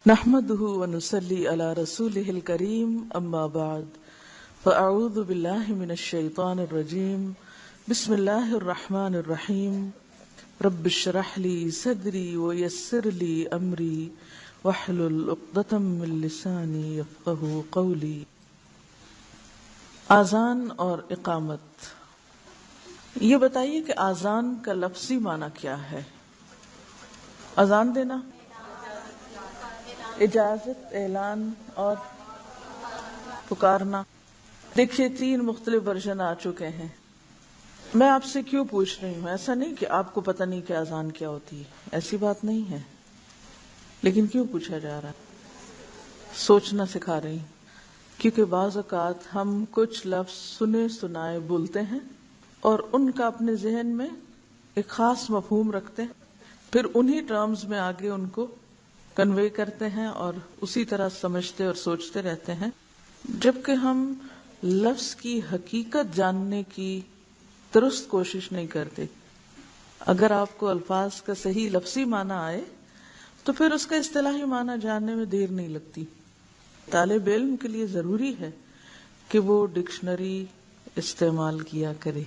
نحمده ونصلي على رسوله الكريم اما بعد فاعوذ بالله من الشيطان الرجيم بسم الله الرحمن الرحيم رب اشرح لي صدري ويسر لي امري واحلل عقدة من لساني يفقهوا قولي۔ اذان اور اقامت، یہ بتائیے کہ اذان کا لفظی معنی کیا ہے؟ اذان دینا، اجازت، اعلان اور پکارنا۔ دیکھیے 3 مختلف ورژن آ چکے ہیں۔ میں آپ سے کیوں پوچھ رہی ہوں؟ ایسا نہیں کہ آپ کو پتہ نہیں کہ اذان کیا ہوتی ہے، ایسی بات نہیں ہے، لیکن کیوں پوچھا جا رہا ہے؟ سوچنا سکھا رہی ہوں، کیونکہ بعض اوقات ہم کچھ لفظ سنے سنائے بولتے ہیں اور ان کا اپنے ذہن میں ایک خاص مفہوم رکھتے ہیں، پھر انہی ٹرمز میں آگے ان کو کنوے کرتے ہیں اور اسی طرح سمجھتے اور سوچتے رہتے ہیں، جبکہ ہم لفظ کی حقیقت جاننے کی درست کوشش نہیں کرتے۔ اگر آپ کو الفاظ کا صحیح لفظی معنی آئے تو پھر اس کا اصطلاحی معنی جاننے میں دیر نہیں لگتی۔ طالب علم کے لیے ضروری ہے کہ وہ ڈکشنری استعمال کیا کرے۔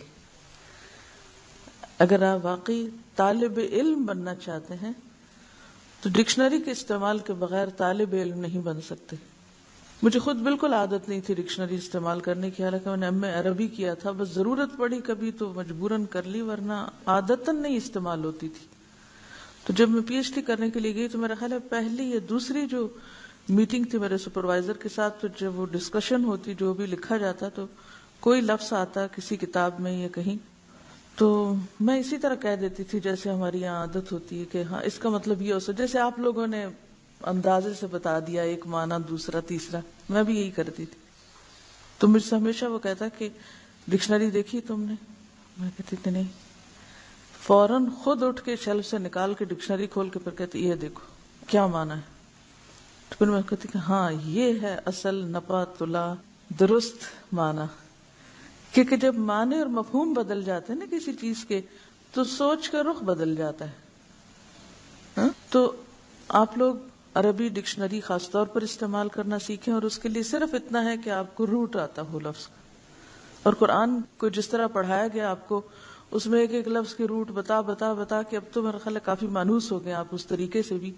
اگر آپ واقعی طالب علم بننا چاہتے ہیں تو ڈکشنری کے استعمال کے بغیر طالب علم نہیں بن سکتے۔ مجھے خود بالکل عادت نہیں تھی ڈکشنری استعمال کرنے کی، حالانکہ میں نے ایم اے عربی کیا تھا، بس ضرورت پڑی کبھی تو مجبوراً کر لی، ورنہ عادتاً نہیں استعمال ہوتی تھی۔ تو جب میں پی ایچ ڈی کرنے کے لیے گئی تو میرا خیال ہے پہلی یا دوسری جو میٹنگ تھی میرے سپروائزر کے ساتھ، تو جب وہ ڈسکشن ہوتی، جو بھی لکھا جاتا تو کوئی لفظ آتا کسی کتاب میں یا کہیں، تو میں اسی طرح کہہ دیتی تھی جیسے ہماری یہاں عادت ہوتی ہے کہ ہاں اس کا مطلب یہ ہو سکتا، جیسے آپ لوگوں نے اندازے سے بتا دیا ایک معنی دوسرا تیسرا، میں بھی یہی کرتی تھی۔ تو مجھ سے ہمیشہ وہ کہتا کہ ڈکشنری دیکھی تم نے؟ میں کہتی تھی نہیں۔ فوراً خود اٹھ کے شیلف سے نکال کے ڈکشنری کھول کے پھر کہتی یہ دیکھو کیا معنی ہے۔ تو پھر میں کہتی کہ ہاں یہ ہے اصل نپا تلا درست معنی، کیونکہ جب معنی اور مفہوم بدل جاتے ہیں نا کسی چیز کے تو سوچ کا رخ بدل جاتا ہے۔ تو آپ لوگ عربی ڈکشنری خاص طور پر استعمال کرنا سیکھیں، اور اس کے لیے صرف اتنا ہے کہ آپ کو روٹ آتا ہو لفظ، اور قرآن کو جس طرح پڑھایا گیا آپ کو اس میں ایک ایک لفظ کے روٹ بتا بتا بتا کے اب تو میرا خیال ہے کافی مانوس ہو گئے آپ اس طریقے سے بھی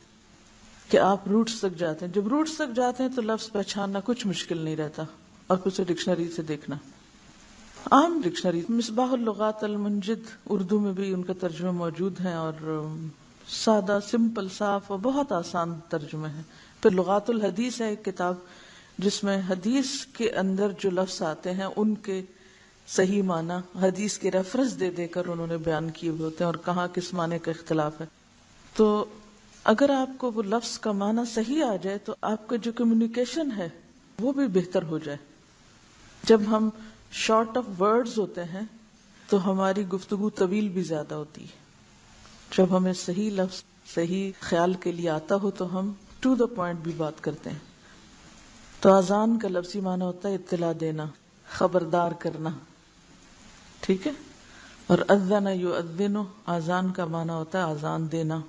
کہ آپ روٹس تک جاتے ہیں۔ جب روٹس تک جاتے ہیں تو لفظ پہچاننا کچھ مشکل نہیں رہتا، اور پھر اسے ڈکشنری سے دیکھنا۔ عام ڈکشنری مصباح اللغات المنجد اردو میں بھی ان کا ترجمہ موجود ہے، اور سادہ سمپل صاف اور بہت آسان ترجمہ ہے۔ پھر لغات الحدیث ہے ایک کتاب جس میں حدیث کے اندر جو لفظ آتے ہیں ان کے صحیح معنی حدیث کے ریفرنس دے دے کر انہوں نے بیان کیے ہوئے ہوتے ہیں اور کہاں کس معنی کا اختلاف ہے۔ تو اگر آپ کو وہ لفظ کا معنی صحیح آ جائے تو آپ کا جو کمیونیکیشن ہے وہ بھی بہتر ہو جائے۔ جب ہم شارٹ آف ورڈز ہوتے ہیں تو ہماری گفتگو طویل بھی زیادہ ہوتی ہے۔ جب ہمیں صحیح لفظ صحیح خیال کے لیے آتا ہو تو ہم ٹو دا پوائنٹ بھی بات کرتے ہیں۔ تو اذان کا لفظی معنی ہوتا ہے اطلاع دینا، خبردار کرنا، ٹھیک ہے؟ اور اذن یؤذن، اذان کا معنی ہوتا ہے اذان دینا،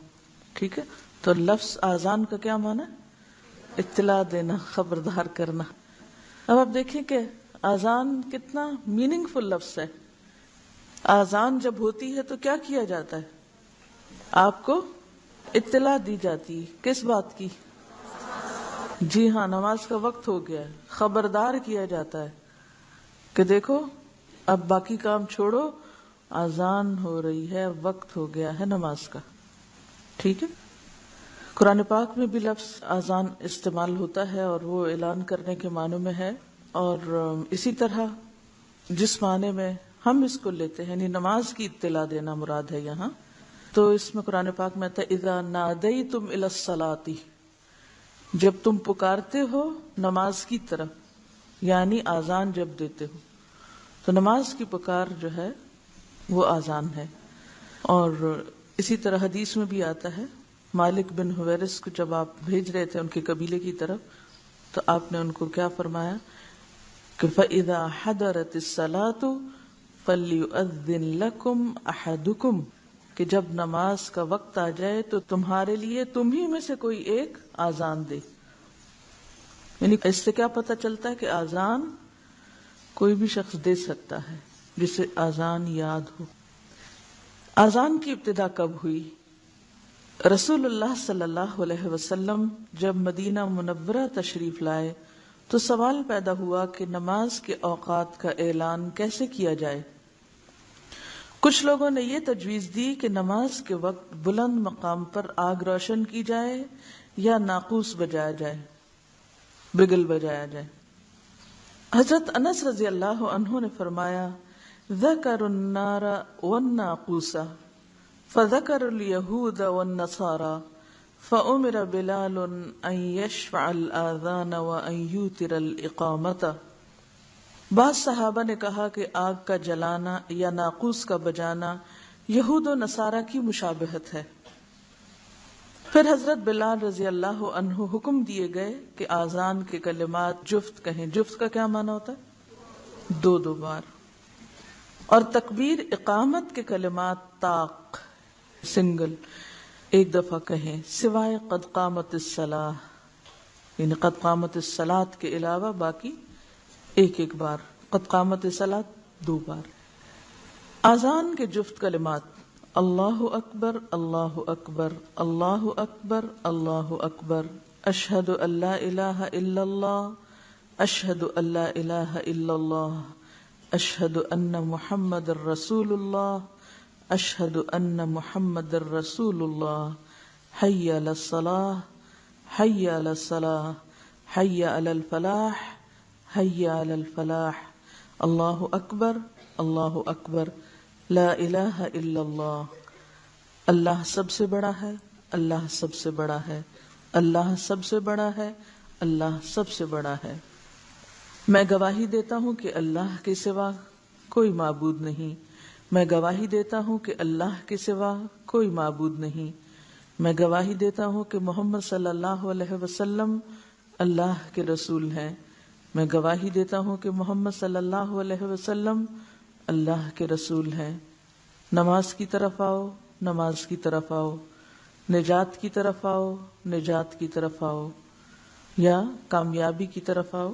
ٹھیک ہے؟ تو لفظ اذان کا کیا معنی ہے؟ اطلاع دینا، خبردار کرنا۔ اب آپ دیکھیں کہ اذان کتنا میننگ فل لفظ ہے۔ اذان جب ہوتی ہے تو کیا کیا جاتا ہے؟ آپ کو اطلاع دی جاتی ہے، کس بات کی؟ جی ہاں، نماز کا وقت ہو گیا ہے، خبردار کیا جاتا ہے کہ دیکھو اب باقی کام چھوڑو، اذان ہو رہی ہے، وقت ہو گیا ہے نماز کا، ٹھیک ہے؟ قرآن پاک میں بھی لفظ اذان استعمال ہوتا ہے اور وہ اعلان کرنے کے معنوں میں ہے، اور اسی طرح جس معنی میں ہم اس کو لیتے ہیں یعنی نماز کی اطلاع دینا مراد ہے یہاں، تو اس میں قرآن پاک میں آتا ہے اذا نادیتم الی الصلاۃ، جب تم پکارتے ہو نماز کی طرف، یعنی اذان جب دیتے ہو، تو نماز کی پکار جو ہے وہ اذان ہے۔ اور اسی طرح حدیث میں بھی آتا ہے، مالک بن حویرث کو جب آپ بھیج رہے تھے ان کے قبیلے کی طرف تو آپ نے ان کو کیا فرمایا کہ فَإِذَا حَضَرَتِ الصَّلَاةُ فَلْيُؤَذِّن لَكُمْ أَحَدُكُمْ، کہ جب نماز کا وقت آ جائے تو تمہارے لیے تم ہی میں سے کوئی ایک آذان دے. یعنی اس سے کیا پتہ چلتا ہے کہ آذان کوئی بھی شخص دے سکتا ہے جسے آذان یاد ہو. آذان کی ابتدا کب ہوئی؟ رسول اللہ صلی اللہ علیہ وسلم جب مدینہ منورہ تشریف لائے تو سوال پیدا ہوا کہ نماز کے اوقات کا اعلان کیسے کیا جائے. کچھ لوگوں نے یہ تجویز دی کہ نماز کے وقت بلند مقام پر آگ روشن کی جائے یا ناقوس بجایا جائے، بگل بجایا جائے. حضرت انس رضی اللہ عنہ نے فرمایا ذکروا النار والناقوس فذکروا اليہود والنصارى فأمر بلال ان یشفع الآذان وان یوتر الإقامة. بعض صحابہ نے کہا کہ آگ کا جلانا یا ناقوس کا بجانا یہود و نصارہ کی مشابہت ہے. پھر حضرت بلال رضی اللہ عنہ حکم دیے گئے کہ آذان کے کلمات جفت کہیں. جفت کا کیا معنی ہوتا ہے؟ دو دو بار. اور تکبیر اقامت کے کلمات طاق سنگل ایک دفعہ کہیں، سوائے قد قامت الصلاۃ، یعنی قد قامت الصلاۃ کے علاوہ باقی ایک ایک بار. قد قامت الصلاۃ دو بار. آذان کے جفت کلمات اللہ اکبر اللہ اکبر اللہ اکبر اللہ اکبر، اشہد ان لا الہ الا اللہ اشہد ان لا الہ الا اللہ، اشہد ان محمد الرسول اللہ اشہد ان محمد الرسول اللہ، حی علی الصلاۃ حی علی الصلاۃ حی علی الفلاح حی علی الفلاح، اللہ اکبر اللہ اکبر، لا الہ الا اللہ. اللہ سب سے بڑا ہے، اللہ سب سے بڑا ہے، اللہ سب سے بڑا ہے، اللہ سب سے بڑا ہے. میں گواہی دیتا ہوں کہ اللہ کے سوا کوئی معبود نہیں، میں گواہی دیتا ہوں کہ اللہ کے سوا کوئی معبود نہیں، میں گواہی دیتا ہوں کہ محمد صلی اللہ علیہ وسلم اللہ کے رسول ہیں، میں گواہی دیتا ہوں کہ محمد صلی اللہ علیہ وسلم اللہ کے رسول ہیں. نماز کی طرف آؤ، نماز کی طرف آؤ، نجات کی طرف آؤ، نجات کی طرف آؤ، یا کامیابی کی طرف آؤ،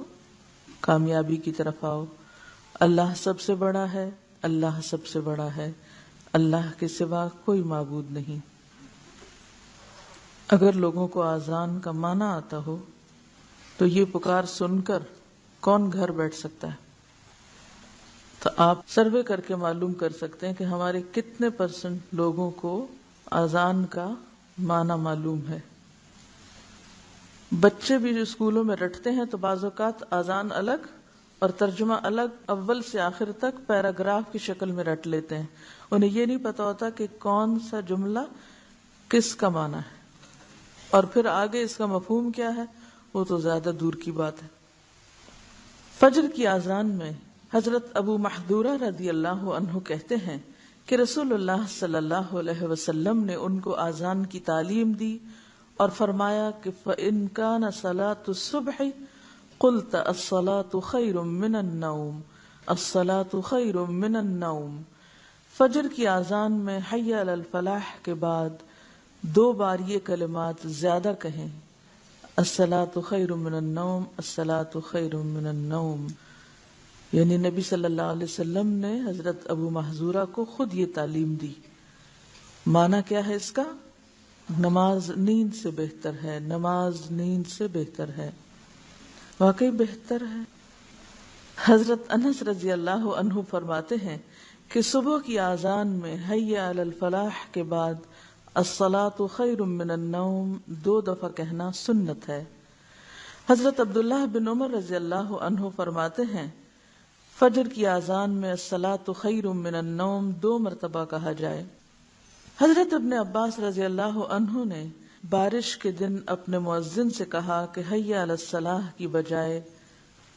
کامیابی کی طرف آؤ. اللہ سب سے بڑا ہے، اللہ سب سے بڑا ہے، اللہ کے سوا کوئی معبود نہیں. اگر لوگوں کو آذان کا معنی آتا ہو تو یہ پکار سن کر کون گھر بیٹھ سکتا ہے؟ تو آپ سروے کر کے معلوم کر سکتے ہیں کہ ہمارے کتنے % لوگوں کو آذان کا معنی معلوم ہے. بچے بھی جو اسکولوں میں رٹتے ہیں تو بعض اوقات آذان الگ اور ترجمہ الگ، اول سے آخر تک پیراگراف کی شکل میں رٹ لیتے ہیں. انہیں یہ نہیں پتا ہوتا کہ کون سا جملہ کس کا معنی ہے، اور پھر آگے اس کا مفہوم کیا ہے وہ تو زیادہ دور کی بات ہے. فجر کی آذان میں حضرت ابو محذورہ رضی اللہ عنہ کہتے ہیں کہ رسول اللہ صلی اللہ علیہ وسلم نے ان کو آذان کی تعلیم دی اور فرمایا کہ فَإِن كَانَ صَلَاةُ الصُّبْحِ قُلْتَ الصَّلَاةُ خَيْرٌ مِّنَ النَّوْمِ الصَّلَاةُ خَيْرٌ مِّنَ النَّوْمِ. فجر کی آذان میں حی علی الفلاح کے بعد 2 بار یہ کلمات زیادہ کہیں، الصلاۃ خیر من النوم الصلاۃ خیر من النوم. یعنی نبی صلی اللہ علیہ وسلم نے حضرت ابو محذورہ کو خود یہ تعلیم دی. معنی کیا ہے اس کا؟ نماز نیند سے بہتر ہے، نماز نیند سے بہتر ہے. واقعی بہتر ہے. حضرت انس رضی اللہ عنہ فرماتے ہیں کہ صبح کی آذان میں حی علی الفلاح کے بعد الصلاۃ خیر من النوم 2 دفعہ کہنا سنت ہے. حضرت عبداللہ بن عمر رضی اللہ عنہ فرماتے ہیں فجر کی آذان میں الصلاۃ خیر من النوم 2 مرتبہ کہا جائے. حضرت ابن عباس رضی اللہ عنہ نے بارش کے دن اپنے مؤذن سے کہا کہ حی علی الصلاح کی بجائے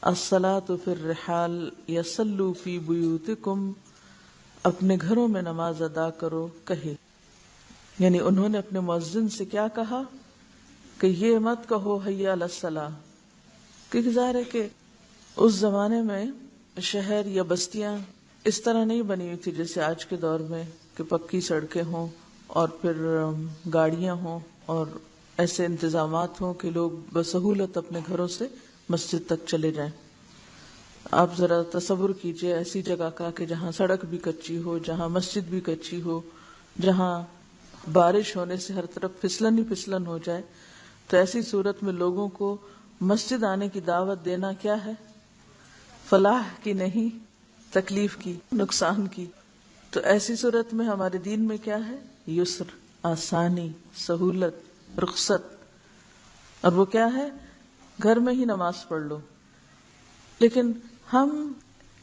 الصلاۃ فی الرحال یصلوا فی بیوتکم، اپنے گھروں میں نماز ادا کرو کہے. یعنی انہوں نے اپنے مؤذن سے کیا کہا کہ یہ مت کہو حی علی الصلاح، کیونکہ ظاہر ہے کہ اس زمانے میں شہر یا بستیاں اس طرح نہیں بنی ہوئی تھی جیسے آج کے دور میں کہ پکی سڑکیں ہوں اور پھر گاڑیاں ہوں اور ایسے انتظامات ہوں کہ لوگ بسہولت اپنے گھروں سے مسجد تک چلے جائیں. آپ ذرا تصور کیجئے ایسی جگہ کا کہ جہاں سڑک بھی کچی ہو، جہاں مسجد بھی کچی ہو، جہاں بارش ہونے سے ہر طرف پھسلن ہی پھسلن ہو جائے. تو ایسی صورت میں لوگوں کو مسجد آنے کی دعوت دینا کیا ہے؟ فلاح کی نہیں، تکلیف کی، نقصان کی. تو ایسی صورت میں ہمارے دین میں کیا ہے؟ یسر، آسانی، سہولت، رخصت. اور وہ کیا ہے؟ گھر میں ہی نماز پڑھ لو. لیکن ہم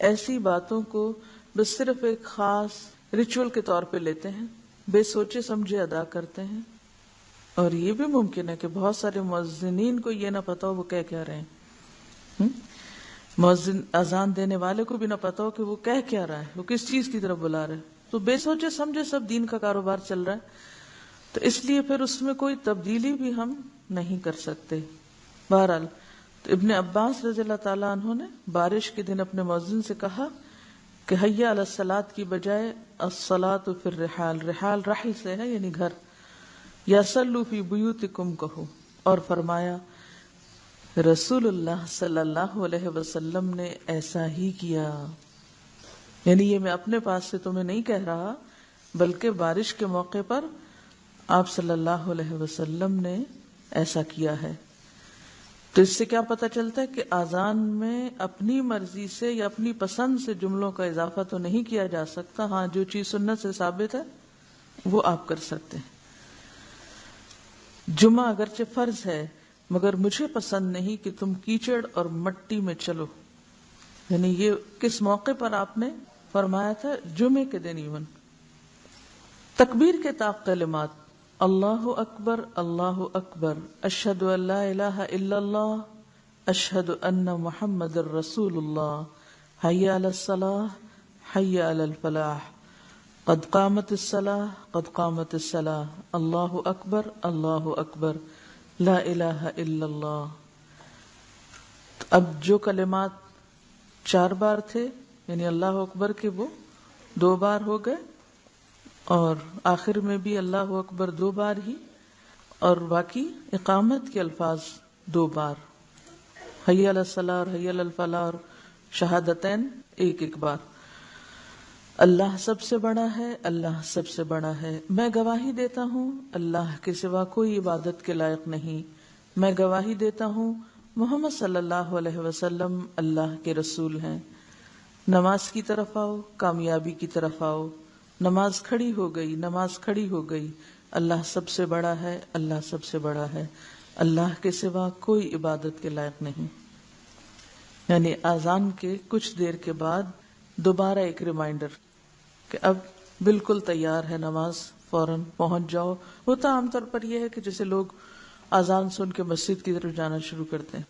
ایسی باتوں کو بس صرف ایک خاص ریچول کے طور پہ لیتے ہیں، بے سوچے سمجھے ادا کرتے ہیں. اور یہ بھی ممکن ہے کہ بہت سارے مؤذنین کو یہ نہ پتا ہو وہ کیا رہے ہیں. مؤذن اذان دینے والے کو بھی نہ پتا ہو کہ وہ کیا رہا ہے، وہ کس چیز کی طرف بلا رہا ہے. تو بے سوچے سمجھے سب دین کا کاروبار چل رہا ہے. تو اس لیے پھر اس میں کوئی تبدیلی بھی ہم نہیں کر سکتے. بہرحال تو ابن عباس رضی اللہ تعالیٰ عنہ نے بارش کے دن اپنے مؤذن سے کہا کہ حی علی الصلاۃ کی بجائے الصلاۃ فی الرحال، رحال رحل سے ہے یعنی گھر، یا صلوا فی بیوتکم کہو. اور فرمایا رسول اللہ صلی اللہ علیہ وسلم نے ایسا ہی کیا. یعنی یہ میں اپنے پاس سے تمہیں نہیں کہہ رہا، بلکہ بارش کے موقع پر آپ صلی اللہ علیہ وسلم نے ایسا کیا ہے. تو اس سے کیا پتہ چلتا ہے کہ اذان میں اپنی مرضی سے یا اپنی پسند سے جملوں کا اضافہ تو نہیں کیا جا سکتا. ہاں جو چیز سنت سے ثابت ہے وہ آپ کر سکتے ہیں. جمعہ اگرچہ فرض ہے مگر مجھے پسند نہیں کہ تم کیچڑ اور مٹی میں چلو. یعنی یہ کس موقع پر آپ نے فرمایا تھا؟ جمعے کے دن. ایون تکبیر کے طاق کلمات اللہ اکبر، اللہ اکبر، اشہد ان لا الہ الا اللہ، اشہد ان محمد الرسول اللہ، حی علی الصلاۃ، حی علی الفلاح، قد قامت الصلاۃ، قد قامت الصلاۃ، اللہ اکبر، اللہ اکبر، لا الہ الا اللہ. اب جو کلمات 4 بار تھے یعنی اللہ اکبر کے وہ 2 بار ہو گئے، اور آخر میں بھی اللہ اکبر 2 بار ہی، اور باقی اقامت کے الفاظ 2 بار، حی علی الصلاۃ اور حی علی الفلاح اور شہادتین 1 بار. اللہ سب سے بڑا ہے، اللہ سب سے بڑا ہے. میں گواہی دیتا ہوں اللہ کے سوا کوئی عبادت کے لائق نہیں. میں گواہی دیتا ہوں محمد صلی اللہ علیہ وسلم اللہ کے رسول ہیں. نماز کی طرف آؤ، کامیابی کی طرف آؤ. نماز کھڑی ہو گئی، نماز کھڑی ہو گئی. اللہ سب سے بڑا ہے، اللہ سب سے بڑا ہے. اللہ کے سوا کوئی عبادت کے لائق نہیں. یعنی اذان کے کچھ دیر کے بعد دوبارہ ایک ریمائنڈر کہ اب بالکل تیار ہے نماز، فوراً پہنچ جاؤ. ہوتا عام طور پر یہ ہے کہ جیسے لوگ اذان سن کے مسجد کی طرف جانا شروع کرتے ہیں،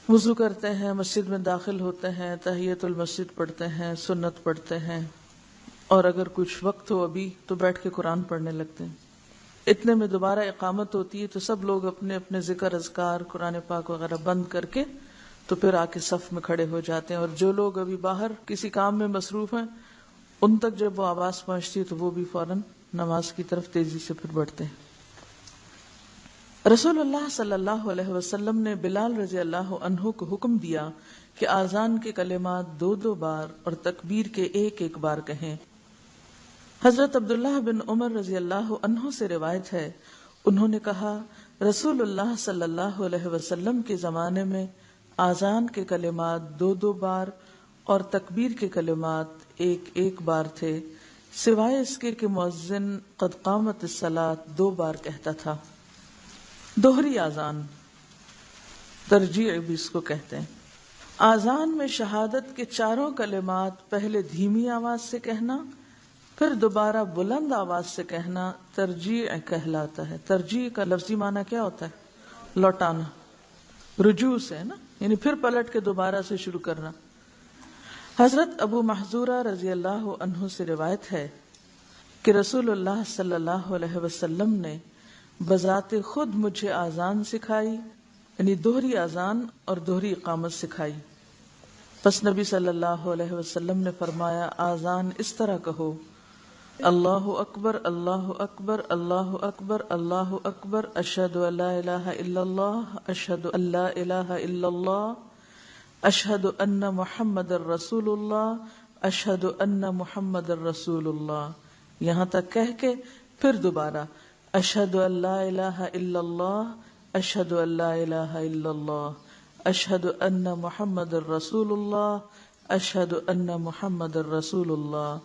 وضو کرتے ہیں، مسجد میں داخل ہوتے ہیں، تحیۃ المسجد پڑھتے ہیں، سنت پڑھتے ہیں، اور اگر کچھ وقت ہو ابھی تو بیٹھ کے قرآن پڑھنے لگتے ہیں. اتنے میں دوبارہ اقامت ہوتی ہے تو سب لوگ اپنے اپنے ذکر اذکار قرآن پاک وغیرہ بند کر کے تو پھر آ کے صف میں کھڑے ہو جاتے ہیں. اور جو لوگ ابھی باہر کسی کام میں مصروف ہیں ان تک جب وہ آواز پہنچتی ہے تو وہ بھی فوراً نماز کی طرف تیزی سے پھر بڑھتے ہیں. رسول اللہ صلی اللہ علیہ وسلم نے بلال رضی اللہ عنہ کو حکم دیا کہ آذان کے کلمات 2 بار اور تکبیر کے 1 بار کہیں. حضرت عبداللہ بن عمر رضی اللہ عنہ سے روایت ہے، انہوں نے کہا رسول اللہ صلی اللہ علیہ وسلم کے زمانے میں آذان کے کلمات 2 بار اور تکبیر کے کلمات 1 بار تھے، سوائے اس کے کہ مؤذن قد قامت الصلاۃ 2 بار کہتا تھا. دوہری آذان، ترجیع بھی اس کو کہتے ہیں. آذان میں شہادت کے 4 کلمات پہلے دھیمی آواز سے کہنا، پھر دوبارہ بلند آواز سے کہنا ترجیع کہلاتا ہے. ترجیع کا لفظی معنی کیا ہوتا ہے؟ لوٹانا، رجوع سے ہے نا، یعنی پھر پلٹ کے دوبارہ سے شروع کرنا. حضرت ابو محذورہ رضی اللہ عنہ سے روایت ہے کہ رسول اللہ صلی اللہ علیہ وسلم نے بذات خود مجھے آذان سکھائی، یعنی دوہری آذان اور دوہری اقامت سکھائی. پس نبی صلی اللہ علیہ وسلم نے فرمایا آذان اس طرح کہو اللہ اکبر اللہ اکبر اللہ اکبر اللہ اکبر، اشہد ان لا الہ الا اللہ، اشہد ان لا الہ الا اللہ، اشہد ان محمد الرسول اللہ، اشہد ان محمد الرسول اللہ، یہاں تک کہہ کے پھر دوبارہ اشہد ان لا الہ الا اللہ، اشہد ان لا الہ الا اللہ، اشہد ان محمد الرسول اللہ، اشہد ان محمد الرسول اللہ،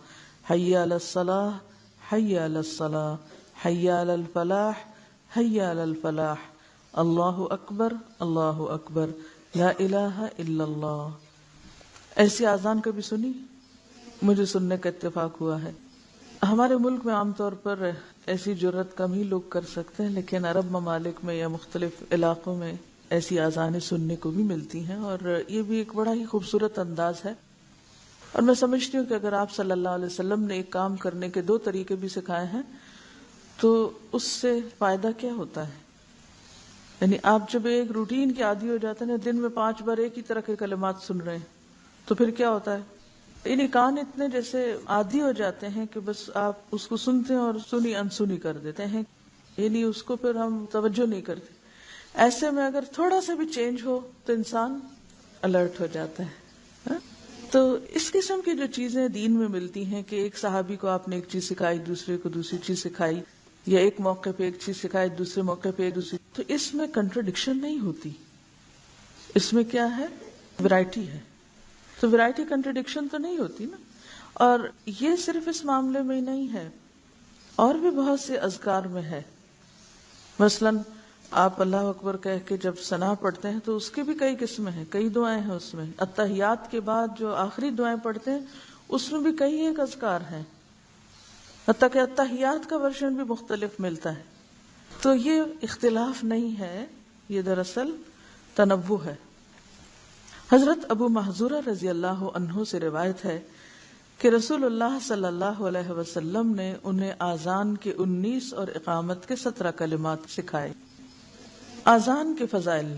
حی علی الصلاح حی علی الصلاح حی علی الفلاح حی علی الفلاح، اللہ اکبر اللہ اکبر، لا الہ الا اللہ۔ ایسی اذان کبھی سنی؟ مجھے سننے کا اتفاق ہوا ہے۔ ہمارے ملک میں عام طور پر ایسی جرت کم ہی لوگ کر سکتے ہیں، لیکن عرب ممالک میں یا مختلف علاقوں میں ایسی اذانیں سننے کو بھی ملتی ہیں، اور یہ بھی ایک بڑا ہی خوبصورت انداز ہے۔ اور میں سمجھتی ہوں کہ اگر آپ صلی اللہ علیہ وسلم نے ایک کام کرنے کے 2 طریقے بھی سکھائے ہیں تو اس سے فائدہ کیا ہوتا ہے؟ یعنی آپ جب ایک روٹین کے عادی ہو جاتے ہیں، دن میں 5 بار ایک ہی طرح کے کلمات سن رہے ہیں، تو پھر کیا ہوتا ہے؟ یعنی کان اتنے جیسے عادی ہو جاتے ہیں کہ بس آپ اس کو سنتے ہیں اور سنی انسنی کر دیتے ہیں، یعنی اس کو پھر ہم توجہ نہیں کرتے۔ ایسے میں اگر تھوڑا سا بھی چینج ہو تو انسان الرٹ ہو جاتا ہے۔ تو اس قسم کی جو چیزیں دین میں ملتی ہیں کہ ایک صحابی کو آپ نے ایک چیز سکھائی، دوسرے کو دوسری چیز سکھائی، یا ایک موقع پہ ایک چیز سکھائی، دوسرے موقع پہ دوسری، تو اس میں کنٹرڈکشن نہیں ہوتی، اس میں کیا ہے؟ ویرائٹی ہے۔ تو ویرائٹی کنٹرڈکشن تو نہیں ہوتی نا۔ اور یہ صرف اس معاملے میں ہی نہیں ہے، اور بھی بہت سے اذکار میں ہے۔ مثلاً آپ اللہ اکبر کہہ کے جب ثنا پڑھتے ہیں تو اس کی بھی کئی قسمیں ہیں، کئی دعائیں ہیں اس میں۔ التحیات کے بعد جو آخری دعائیں پڑھتے ہیں اس میں بھی کئی ایک اذکار ہیں، حتیٰ کہ التحیات کا ورژن بھی مختلف ملتا ہے۔ تو یہ اختلاف نہیں ہے، یہ دراصل تنوع ہے۔ حضرت ابو محذورہ رضی اللہ عنہ سے روایت ہے کہ رسول اللہ صلی اللہ علیہ وسلم نے انہیں آذان کے 19 اور اقامت کے 17 کلمات سکھائے۔ آذان کے فضائل۔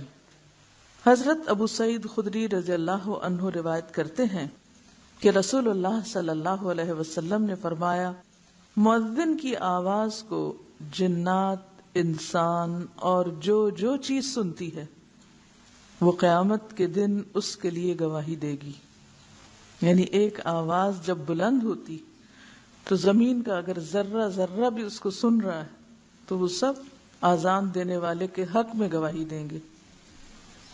حضرت ابو سعید خدری رضی اللہ عنہ روایت کرتے ہیں کہ رسول اللہ صلی اللہ علیہ وسلم نے فرمایا، مؤذن کی آواز کو جنات، انسان اور جو چیز سنتی ہے وہ قیامت کے دن اس کے لیے گواہی دے گی۔ یعنی ایک آواز جب بلند ہوتی تو زمین کا اگر ذرہ ذرہ بھی اس کو سن رہا ہے تو وہ سب آذان دینے والے کے حق میں گواہی دیں گے۔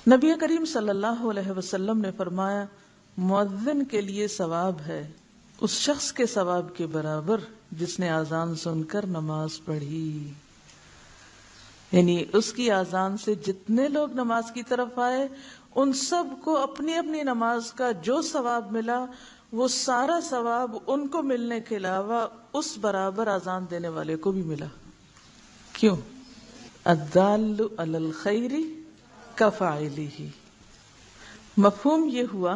نبی کریم صلی اللہ علیہ وسلم نے فرمایا، مؤذن کے لیے ثواب ہے اس شخص کے ثواب کے برابر جس نے آذان سن کر نماز پڑھی۔ یعنی اس کی آذان سے جتنے لوگ نماز کی طرف آئے ان سب کو اپنی اپنی نماز کا جو ثواب ملا وہ سارا ثواب ان کو ملنے کے علاوہ اس برابر آذان دینے والے کو بھی ملا۔ کیوں؟ الدال علی الخیر کفاعلہ۔ مفہوم یہ ہوا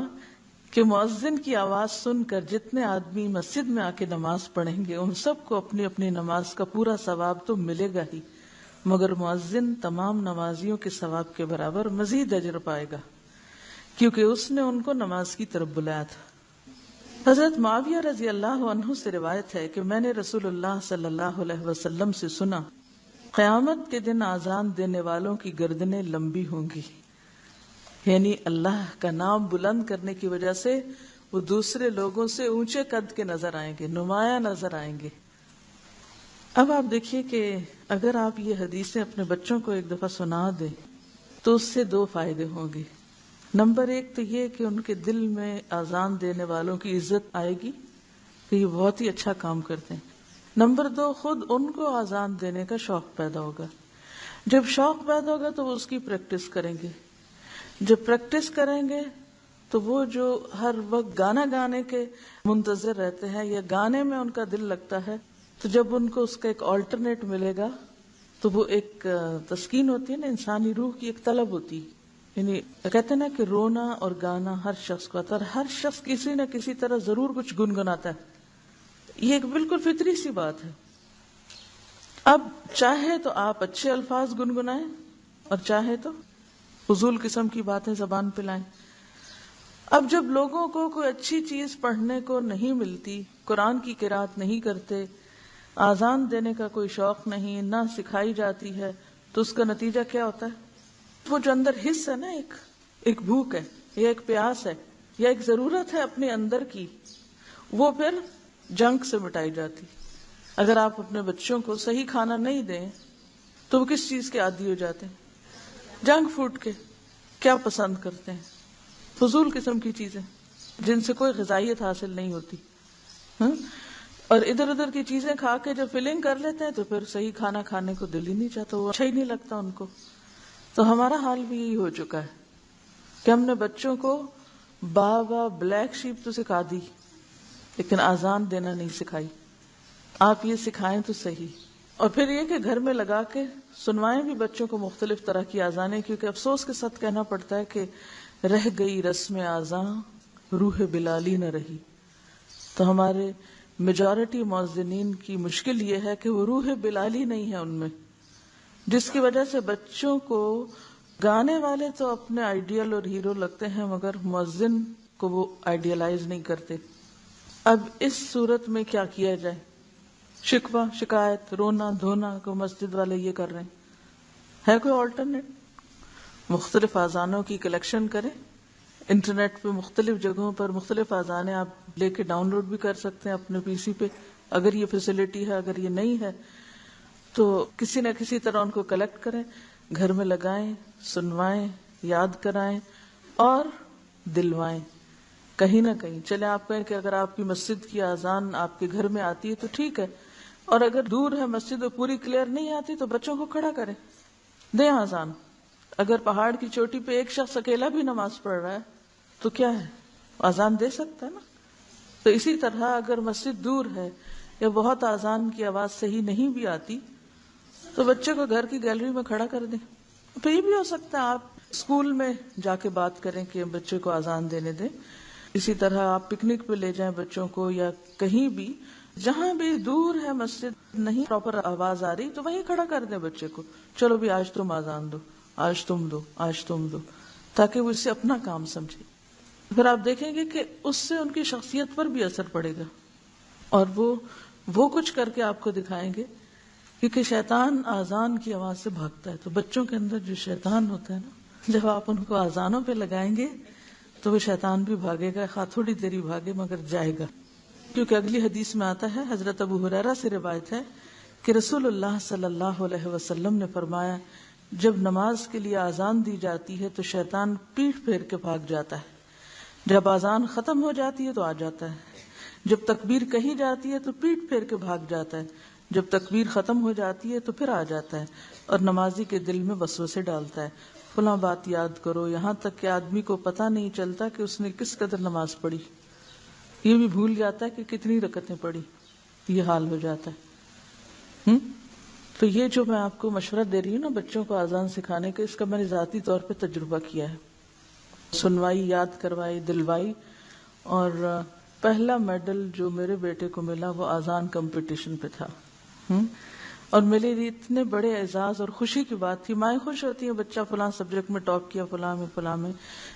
کہ مؤذن کی آواز سن کر جتنے آدمی مسجد میں آ کے نماز پڑھیں گے ان سب کو اپنی اپنی نماز کا پورا ثواب تو ملے گا ہی، مگر مؤذن تمام نمازیوں کے ثواب کے برابر مزید اجر پائے گا، کیونکہ اس نے ان کو نماز کی طرف بلایا تھا۔ حضرت معاویہ رضی اللہ عنہ سے روایت ہے کہ میں نے رسول اللہ صلی اللہ علیہ وسلم سے سنا، قیامت کے دن آذان دینے والوں کی گردنیں لمبی ہوں گی، یعنی اللہ کا نام بلند کرنے کی وجہ سے وہ دوسرے لوگوں سے اونچے قد کے نظر آئیں گے، نمایاں نظر آئیں گے۔ اب آپ دیکھیے کہ اگر آپ یہ حدیثیں اپنے بچوں کو ایک دفعہ سنا دیں تو اس سے 2 فائدے ہوں گے۔ نمبر 1 تو یہ کہ ان کے دل میں آذان دینے والوں کی عزت آئے گی کہ یہ بہت ہی اچھا کام کرتے ہیں۔ نمبر 2 خود ان کو آذان دینے کا شوق پیدا ہوگا۔ جب شوق پیدا ہوگا تو وہ اس کی پریکٹس کریں گے، جب پریکٹس کریں گے تو وہ جو ہر وقت گانا گانے کے منتظر رہتے ہیں یا گانے میں ان کا دل لگتا ہے، تو جب ان کو اس کا ایک آلٹرنیٹ ملے گا تو وہ ایک تسکین ہوتی ہے نا، انسانی روح کی ایک طلب ہوتی ہے۔ یعنی کہتے ہیں نا کہ رونا اور گانا ہر شخص کو آتا ہے، ہر شخص کسی نہ کسی طرح ضرور کچھ گنگناتا ہے، یہ ایک بالکل فطری سی بات ہے۔ اب چاہے تو آپ اچھے الفاظ گنگنائیں اور چاہے تو فضول قسم کی باتیں زبان پہ لائیں۔ اب جب لوگوں کو کوئی اچھی چیز پڑھنے کو نہیں ملتی، قرآن کی قرات نہیں کرتے، آزان دینے کا کوئی شوق نہیں، نہ سکھائی جاتی ہے، تو اس کا نتیجہ کیا ہوتا ہے؟ وہ جو اندر حص ہے نا، ایک بھوک ہے یا ایک پیاس ہے یا ایک ضرورت ہے اپنے اندر کی، وہ پھر جنک سے مٹائی جاتی۔ اگر آپ اپنے بچوں کو صحیح کھانا نہیں دیں تو وہ کس چیز کے عادی ہو جاتے ہیں؟ جنک فوڈ کے۔ کیا پسند کرتے ہیں؟ فضول قسم کی چیزیں جن سے کوئی غذائیت حاصل نہیں ہوتی، ہاں؟ اور ادھر ادھر کی چیزیں کھا کے جب فیلنگ کر لیتے ہیں تو پھر صحیح کھانا کھانے کو دل ہی نہیں چاہتا، وہ اچھا ہی نہیں لگتا ان کو۔ تو ہمارا حال بھی یہی ہو چکا ہے کہ ہم نے بچوں کو بابا بلیک شیپ تو سکھا دی لیکن آزان دینا نہیں سکھائی۔ آپ یہ سکھائیں تو صحیح، اور پھر یہ کہ گھر میں لگا کے سنوائیں بھی بچوں کو مختلف طرح کی آزانیں، کیونکہ افسوس کے ساتھ کہنا پڑتا ہے کہ رہ گئی رسم آزاں روح بلالی نہ رہی۔ تو ہمارے میجورٹی مؤذنین کی مشکل یہ ہے کہ وہ روح بلالی نہیں ہے ان میں، جس کی وجہ سے بچوں کو گانے والے تو اپنے آئیڈیل اور ہیرو لگتے ہیں مگر مؤذن کو وہ آئیڈیلائز نہیں کرتے۔ اب اس صورت میں کیا کیا جائے؟ شکوہ، شکایت، رونا دھونا کو مسجد والے یہ کر رہے ہیں، ہے کوئی آلٹرنیٹ؟ مختلف آذانوں کی کلیکشن کریں، انٹرنیٹ پہ مختلف جگہوں پر مختلف آذانیں آپ لے کے ڈاؤن لوڈ بھی کر سکتے ہیں اپنے پی سی پہ، اگر یہ فیسلٹی ہے۔ اگر یہ نہیں ہے تو کسی نہ کسی طرح ان کو کلیکٹ کریں، گھر میں لگائیں، سنوائیں، یاد کرائیں اور دلوائیں۔ کہیں نہ کہیں چلے آپ کہیں کہ اگر آپ کی مسجد کی اذان آپ کے گھر میں آتی ہے تو ٹھیک ہے، اور اگر دور ہے مسجد اور پوری کلیئر نہیں آتی تو بچوں کو کھڑا کریں، دیں اذان۔ اگر پہاڑ کی چوٹی پہ ایک شخص اکیلا بھی نماز پڑھ رہا ہے تو کیا ہے، اذان دے سکتا ہے نا۔ تو اسی طرح اگر مسجد دور ہے یا بہت اذان کی آواز صحیح نہیں بھی آتی تو بچے کو گھر کی گیلری میں کھڑا کر دیں۔ تو یہ بھی ہو سکتا ہے آپ اسکول میں جا کے بات کریں کہ بچے کو اذان دینے دیں۔ اسی طرح آپ پکنک پہ لے جائیں بچوں کو، یا کہیں بھی جہاں بھی دور ہے مسجد، نہیں پراپر آواز آ رہی تو وہیں کھڑا کر دیں بچے کو، چلو بھی آج تم اذان دو، آج تم دو، آج تم دو، تاکہ وہ اس سے اپنا کام سمجھے۔ پھر آپ دیکھیں گے کہ اس سے ان کی شخصیت پر بھی اثر پڑے گا، اور وہ کچھ کر کے آپ کو دکھائیں گے، کیونکہ شیطان آذان کی آواز سے بھاگتا ہے۔ تو بچوں کے اندر جو شیطان ہوتا ہے نا، جب آپ ان کو آذانوں پہ لگائیں گے تو وہ شیطان بھی بھاگے گا، خواہ تھوڑی دیر ہی بھاگے مگر جائے گا۔ کیونکہ اگلی حدیث میں آتا ہے، حضرت ابو ہریرہ سے روایت ہے کہ رسول اللہ صلی اللہ علیہ وسلم نے فرمایا، جب نماز کے لیے آذان دی جاتی ہے تو شیطان پیٹھ پھیر کے بھاگ جاتا ہے، جب آذان ختم ہو جاتی ہے تو آ جاتا ہے، جب تکبیر کہی جاتی ہے تو پیٹھ پھیر کے بھاگ جاتا ہے، جب تکبیر ختم ہو جاتی ہے تو پھر آ جاتا ہے، اور نمازی کے دل میں وسوسے ڈالتا ہے، فلاں بات یاد کرو، یہاں تک کہ آدمی کو پتہ نہیں چلتا کہ اس نے کس قدر نماز پڑھی، یہ بھی بھول جاتا ہے کہ کتنی رکعتیں پڑھی، یہ حال ہو جاتا ہے۔ تو یہ جو میں آپ کو مشورہ دے رہی ہوں نا بچوں کو آذان سکھانے کا، اس کا میں نے ذاتی طور پہ تجربہ کیا ہے، سنوائی، یاد کروائی، دلوائی، اور پہلا میڈل جو میرے بیٹے کو ملا وہ آذان کمپٹیشن پہ تھا، اور میرے لیے اتنے بڑے اعزاز اور خوشی کی بات تھی۔ مائیں خوش ہوتی ہیں بچہ فلاں سبجیکٹ میں ٹاپ کیا، فلاں میں،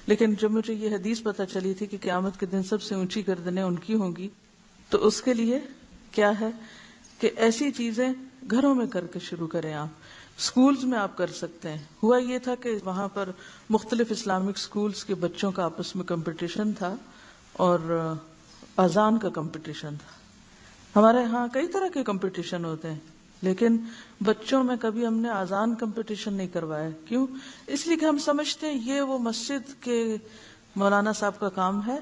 لیکن جب مجھے یہ حدیث پتہ چلی تھی کہ قیامت کے دن سب سے اونچی گردنیں ان کی ہوں گی، تو اس کے لیے کیا ہے کہ ایسی چیزیں گھروں میں کر کے شروع کریں۔ آپ سکولز میں آپ کر سکتے ہیں۔ ہوا یہ تھا کہ وہاں پر مختلف اسلامک سکولز کے بچوں کا آپس میں کمپٹیشن تھا اور اذان کا کمپٹیشن تھا۔ ہمارے ہاں کئی طرح کے کمپٹیشن ہوتے ہیں، لیکن بچوں میں کبھی ہم نے اذان کمپٹیشن نہیں کروایا۔ کیوں؟ اس لیے کہ ہم سمجھتے ہیں یہ وہ مسجد کے مولانا صاحب کا کام ہے،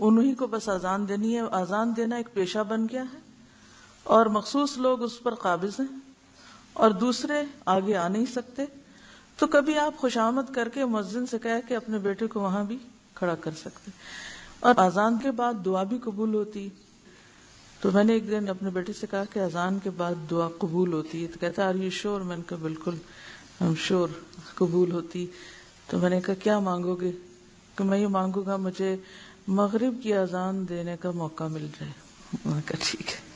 انہی کو بس اذان دینی ہے، اذان دینا ایک پیشہ بن گیا ہے اور مخصوص لوگ اس پر قابض ہیں اور دوسرے آگے آ نہیں سکتے۔ تو کبھی آپ خوشامد کر کے مؤذن سے کہہ کے اپنے بیٹے کو وہاں بھی کھڑا کر سکتے، اور اذان کے بعد دعا بھی قبول ہوتی۔ تو میں نے ایک دن اپنے بیٹے سے کہا کہ اذان کے بعد دعا قبول ہوتی ہے، تو کہتا آر یو شور؟ میں نے کہا بالکل شور قبول ہوتی۔ تو میں نے کہا کیا مانگو گے؟ کہ میں یہ مانگوں گا مجھے مغرب کی اذان دینے کا موقع مل جائے۔ میں نے کہا ٹھیک ہے۔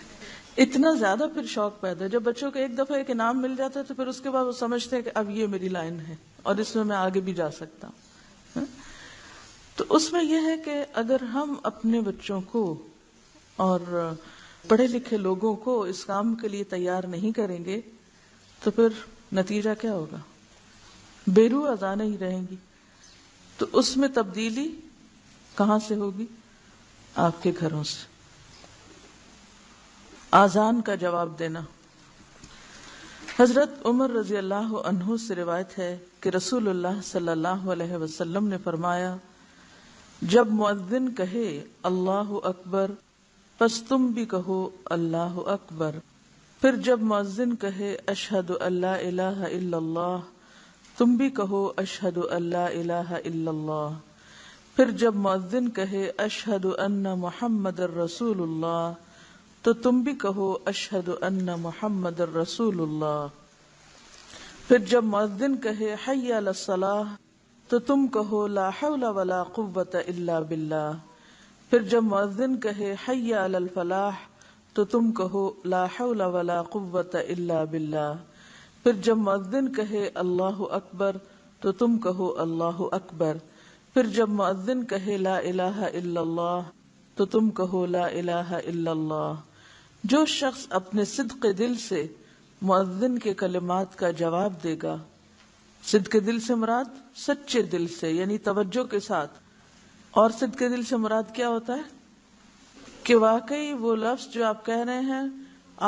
اتنا زیادہ پھر شوق پیدا، جب بچوں کو ایک دفعہ ایک انعام مل جاتا ہے تو پھر اس کے بعد وہ سمجھتے ہیں کہ اب یہ میری لائن ہے اور اس میں آگے بھی جا سکتا ہوں۔ تو اس میں یہ ہے کہ اگر ہم اپنے بچوں کو اور پڑھے لکھے لوگوں کو اس کام کے لیے تیار نہیں کریں گے تو پھر نتیجہ کیا ہوگا؟ بے روح اذانیں ہی رہیں گی. تو اس میں تبدیلی کہاں سے ہوگی؟ آپ کے گھروں سے. آذان کا جواب دینا. حضرت عمر رضی اللہ عنہ سے روایت ہے کہ رسول اللہ صلی اللہ علیہ وسلم نے فرمایا، جب مؤذن کہے اللہ اکبر پس تم بھی کہو اللہ اکبر. پھر جب مؤذن کہے اشہد ان لا الہ الا اللہ تم بھی کہو اشہد ان لا الہ الا اللہ. پھر جب مؤذن کہے اشہد ان محمد الرسول اللہ تو تم بھی کہو اشہد ان محمد الرسول اللہ. پھر جب مؤذن کہے حی علی الصلاۃ تو تم کہو لا حول ولا قوۃ الا باللہ. پھر جب مؤذن کہے حی علی الفلاح تو تم کہو لا حول ولا قوۃ الا باللہ. پھر جب مؤذن کہے اللہ اکبر تو تم کہو اللہ اکبر. پھر جب مؤذن کہے لا الہ الا اللہ تو تم کہو لا الہ الا اللہ. جو شخص اپنے صدق دل سے مؤذن کے کلمات کا جواب دے گا، صدق دل سے مراد سچے دل سے یعنی توجہ کے ساتھ، اور صدق دل سے مراد کیا ہوتا ہے کہ واقعی وہ لفظ جو آپ کہہ رہے ہیں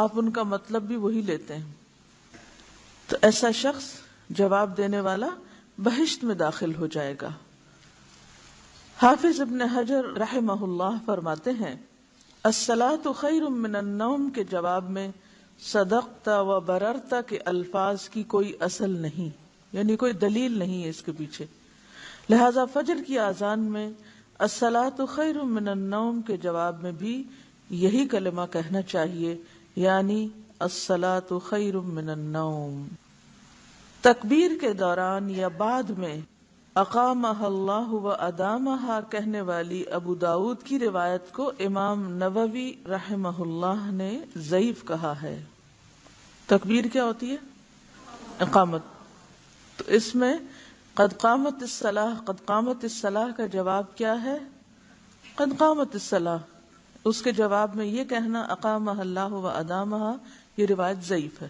آپ ان کا مطلب بھی وہی لیتے ہیں، تو ایسا شخص جواب دینے والا بہشت میں داخل ہو جائے گا. حافظ ابن حجر رحمہ اللہ فرماتے ہیں الصلاۃ خیر من النوم کے جواب میں صدقت و بررت کے الفاظ کی کوئی اصل نہیں، یعنی کوئی دلیل نہیں ہے اس کے پیچھے. لہذا فجر کی اذان میں الصلاۃ خیر من النوم کے جواب میں بھی یہی کلمہ کہنا چاہیے، یعنی الصلاۃ خیر من النوم. تکبیر کے دوران یا بعد میں اقامہ اللہ و ادامہ کہنے والی ابو داؤد کی روایت کو امام نووی رحمہ اللہ نے ضعیف کہا ہے. تکبیر کیا ہوتی ہے؟ اقامت. تو اس میں قد قامت الصلاۃ کا جواب کیا ہے؟ قد قامت الصلاۃ. اس کے جواب میں یہ کہنا اقامہ اللہ و ادامہ یہ روایت ضعیف ہے.